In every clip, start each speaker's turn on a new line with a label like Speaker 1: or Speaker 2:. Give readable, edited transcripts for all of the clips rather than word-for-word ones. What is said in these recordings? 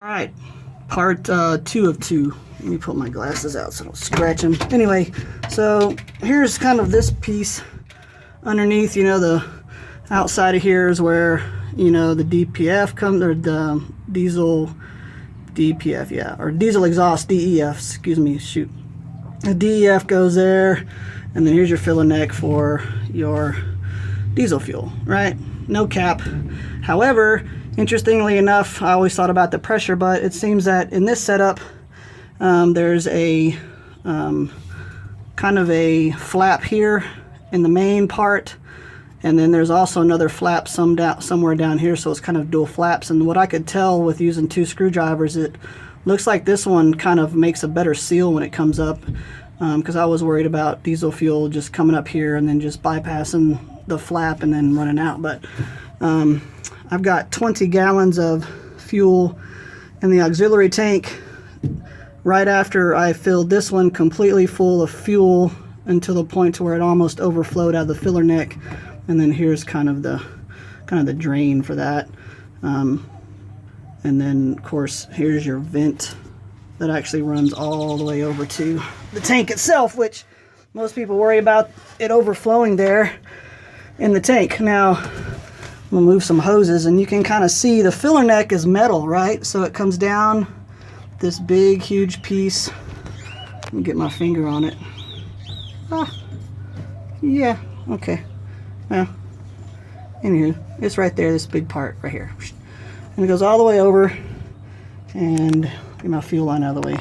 Speaker 1: All right, part 2 of 2. Let me put my glasses out so I don't scratch them. Anyway, so here's kind of this piece underneath. You know, the outside of here is where, you know, the DPF comes, or the diesel DPF, yeah, or diesel exhaust DEF, excuse me, shoot. The DEF goes there, and then here's your filler neck for your diesel fuel, right? No cap. However, interestingly enough, I always thought about the pressure, but it seems that in this setup, there's a kind of a flap here in the main part, and then there's also another flap somewhere down here, so it's kind of dual flaps. And what I could tell with using 2 screwdrivers, it looks like this one kind of makes a better seal when it comes up, because I was worried about diesel fuel just coming up here and then just bypassing the flap and then running out. But I've got 20 gallons of fuel in the auxiliary tank right after I filled this one completely full of fuel until the point to where it almost overflowed out of the filler neck. And then here's kind of the drain for that. And then of course here's your vent that actually runs all the way over to the tank itself, which most people worry about it overflowing there in the tank. Now we'll move some hoses, and you can kind of see the filler neck is metal, right? So it comes down this big, huge piece. Let me get my finger on it. Ah, yeah, okay. Well, anywho, it's right there, this big part right here. And it goes all the way over, and get my fuel line out of the way.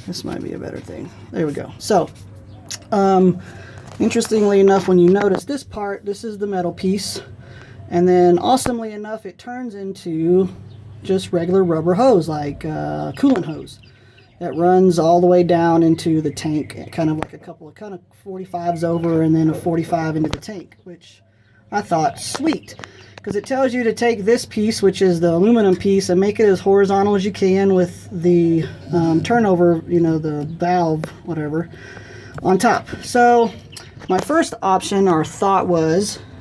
Speaker 1: This might be a better thing. There we go. So, interestingly enough, when you notice this part, this is the metal piece. And then, awesomely enough, it turns into just regular rubber hose, like coolant hose, that runs all the way down into the tank, kind of like a couple of 45s over and then a 45 into the tank, which I thought, sweet, because it tells you to take this piece, which is the aluminum piece, and make it as horizontal as you can with the turnover, you know, the valve, whatever, on top. So my first option or thought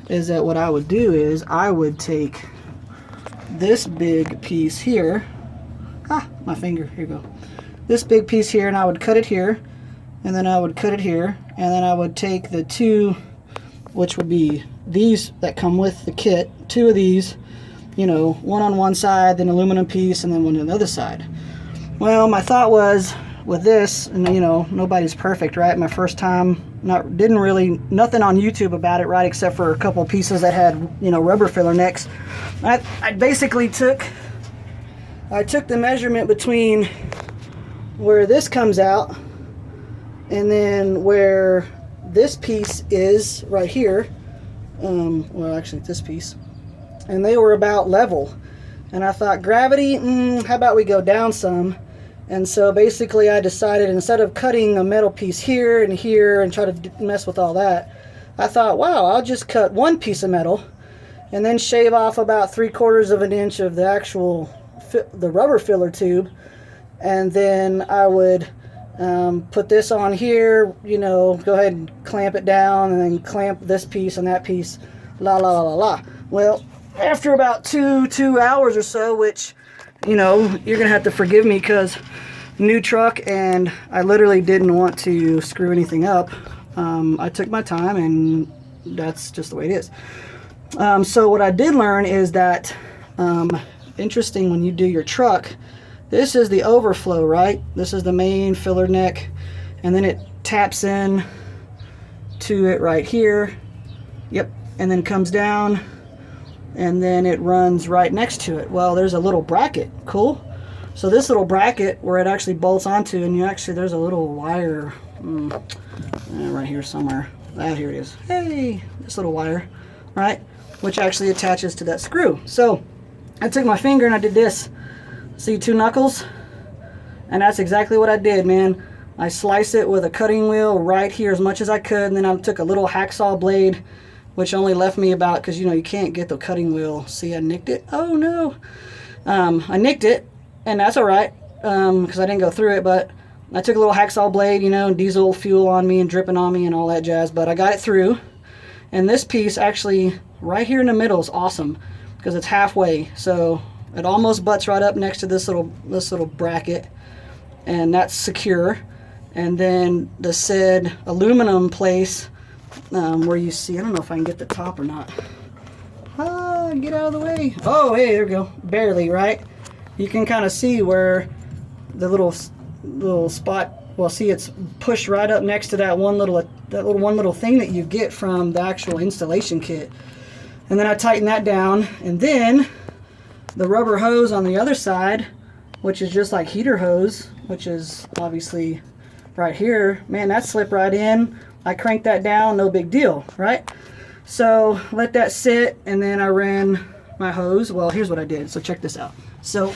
Speaker 1: is that what I would do is I would take this big piece here, my finger, here you go, this big piece here, and I would cut it here, and then I would cut it here, and then I would take the 2, which would be these that come with the kit, 2 of these, you know, one on one side, then aluminum piece, and then one on the other side. Well, my thought was with this, and you know, nobody's perfect, right? My first time, nothing on YouTube about it, right, except for a couple pieces that had, you know, rubber filler necks. I basically took the measurement between where this comes out and then where this piece is right here, well, actually this piece, and they were about level. And I thought, gravity, how about we go down some? And so basically I decided, instead of cutting a metal piece here and try to mess with all that, I thought, wow, I'll just cut one piece of metal and then shave off about 3/4 of an inch of the actual the rubber filler tube, and then I would put this on here, you know, go ahead and clamp it down, and then clamp this piece and that piece, la la la la la. Well, after about two hours or so, which, you know, you're gonna have to forgive me because new truck and I literally didn't want to screw anything up, I took my time, and that's just the way it is. So what I did learn is that, interesting, when you do your truck, this is the overflow, right? This is the main filler neck, and then it taps in to it right here. Yep, and then comes down, and then it runs right next to it. Well, there's a little bracket. Cool. So this little bracket where it actually bolts onto, and there's a little wire right here somewhere. Here it is. Hey, this little wire, right, which actually attaches to that screw. So I took my finger and I did this. See 2 knuckles? And that's exactly what I did, man. I sliced it with a cutting wheel right here as much as I could, and then I took a little hacksaw blade, which only left me about, because you know you can't get the cutting wheel. See, I nicked it. Oh no. I nicked it, and that's all right, because I didn't go through it, but I took a little hacksaw blade, you know, diesel fuel on me and dripping on me and all that jazz, but I got it through. And this piece actually right here in the middle is awesome because it's halfway. So It almost butts right up next to this little bracket, and that's secure. And then the said aluminum place, where you see, I don't know if I can get the top or not. Get out of the way. Oh, hey, there we go. Barely, right? You can kind of see where the little spot. Well, see, it's pushed right up next to that one little thing that you get from the actual installation kit. And then I tighten that down, and then the rubber hose on the other side, which is just like heater hose, which is obviously right here. Man, that slipped right in. I cranked that down, no big deal, right? So let that sit, and then I ran my hose. Well, here's what I did. So check this out. So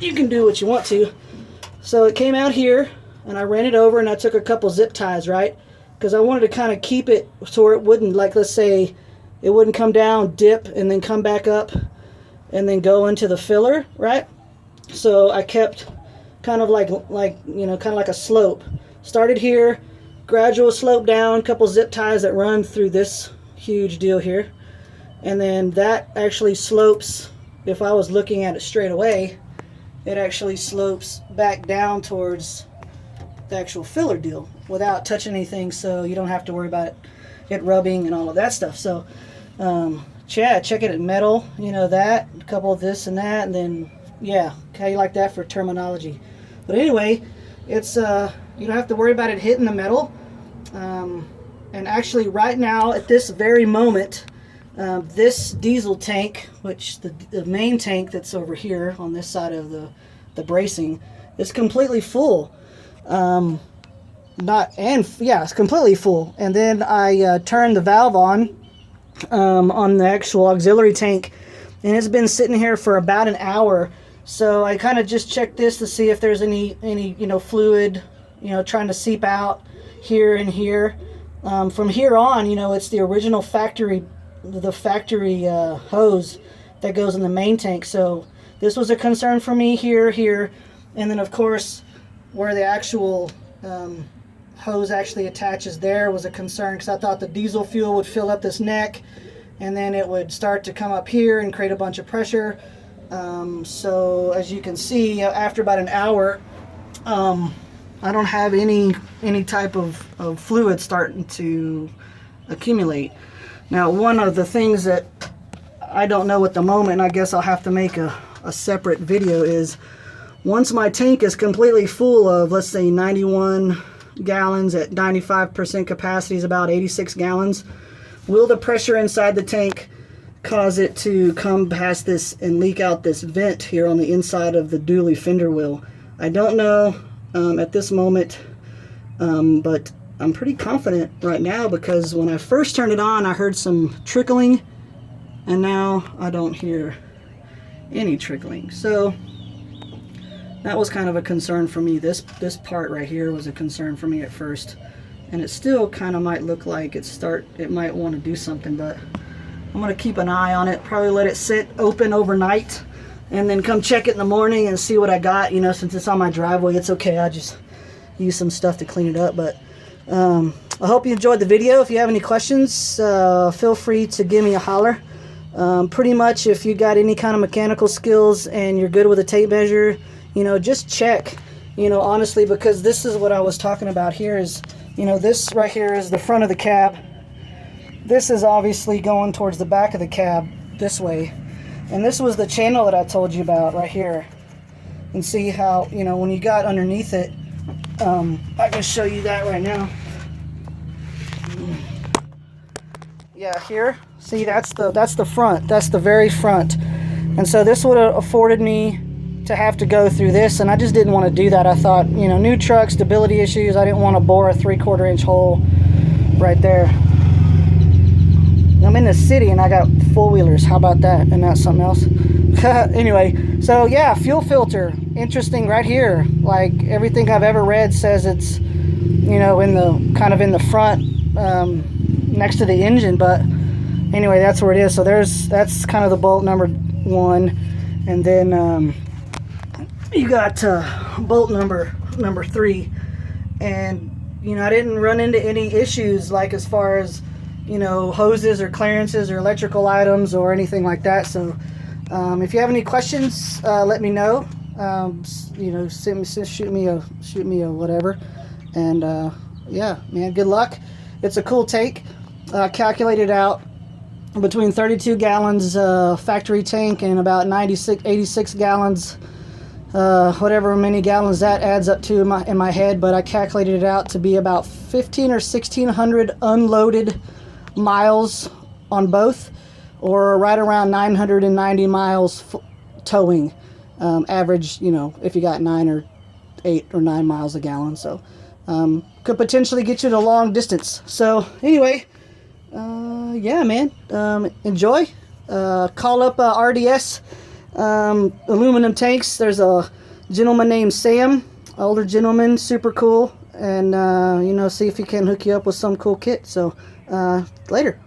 Speaker 1: you can do what you want to. So it came out here, and I ran it over, and I took a couple zip ties, right? Because I wanted to kind of keep it so it wouldn't, like, let's say, it wouldn't come down, dip, and then come back up, and then go into the filler, right? So I kept kind of like you know, kind of like a slope. Started here, gradual slope down, couple zip ties that run through this huge deal here, and then that actually slopes. If I was looking at it straight away, it actually slopes back down towards the actual filler deal without touching anything, so you don't have to worry about it rubbing and all of that stuff. So yeah, check it at metal, you know, that, a couple of this and that, and then yeah, how you like that for terminology. But anyway, it's you don't have to worry about it hitting the metal. And actually right now at this very moment, this diesel tank, which the main tank that's over here on this side of the bracing, is completely full. It's completely full. And then I turned the valve on the actual auxiliary tank, and it's been sitting here for about an hour. So I kind of just checked this to see if there's any you know, fluid, you know, trying to seep out here and here. From here on, you know, it's the original factory hose that goes in the main tank. So this was a concern for me here, and then of course where the actual hose actually attaches there was a concern, because I thought the diesel fuel would fill up this neck, and then it would start to come up here and create a bunch of pressure. So as you can see, after about an hour, I don't have any type of fluid starting to accumulate. Now, one of the things that I don't know at the moment, and I guess I'll have to make a separate video, is once my tank is completely full of, let's say, 91 gallons at 95% capacity is about 86 gallons, will the pressure inside the tank cause it to come past this and leak out this vent here on the inside of the dually fender wheel? I don't know at this moment, but I'm pretty confident right now, because when I first turned it on, I heard some trickling, and now I don't hear any trickling. So that was kind of a concern for me. This part right here was a concern for me at first, and it still kind of might look like it might want to do something, but I'm going to keep an eye on it, probably let it sit open overnight, and then come check it in the morning and see what I got. You know, since it's on my driveway, it's okay. I just use some stuff to clean it up. But I hope you enjoyed the video. If you have any questions, feel free to give me a holler. Pretty much, if you got any kind of mechanical skills and you're good with a tape measure, you know, just check, you know, honestly, because this is what I was talking about here is, you know, this right here is the front of the cab. This is obviously going towards the back of the cab this way. And this was the channel that I told you about right here. And see how, you know, when you got underneath it, I can show you that right now. Yeah, here, see, that's the front. That's the very front. And so this would have afforded me to have to go through this, and I just didn't want to do that. I thought, you know, new truck, stability issues, I didn't want to bore a 3/4 inch hole right there. I'm in the city and I got four-wheelers. How about that? And not something else. Anyway, so yeah, fuel filter, interesting right here. Like everything I've ever read says it's, you know, in the kind of in the front, next to the engine. But anyway, that's where it is. So that's kind of the bolt number 1, and then you got bolt number 3, and you know, I didn't run into any issues like as far as, you know, hoses or clearances or electrical items or anything like that. So If you have any questions, let me know. You know, shoot me a whatever. And yeah, man, good luck. It's a cool tank. Calculated out between 32 gallons factory tank and about 86 gallons, whatever many gallons that adds up to in my head. But I calculated it out to be about 15 or 1600 unloaded miles on both, or right around 990 miles towing, average, you know, if you got 9 or 8 or 9 miles a gallon. So could potentially get you to long distance. So anyway, yeah, man, enjoy. Call up RDS aluminum tanks. There's a gentleman named Sam, older gentleman, super cool, and you know, see if he can hook you up with some cool kit. So later.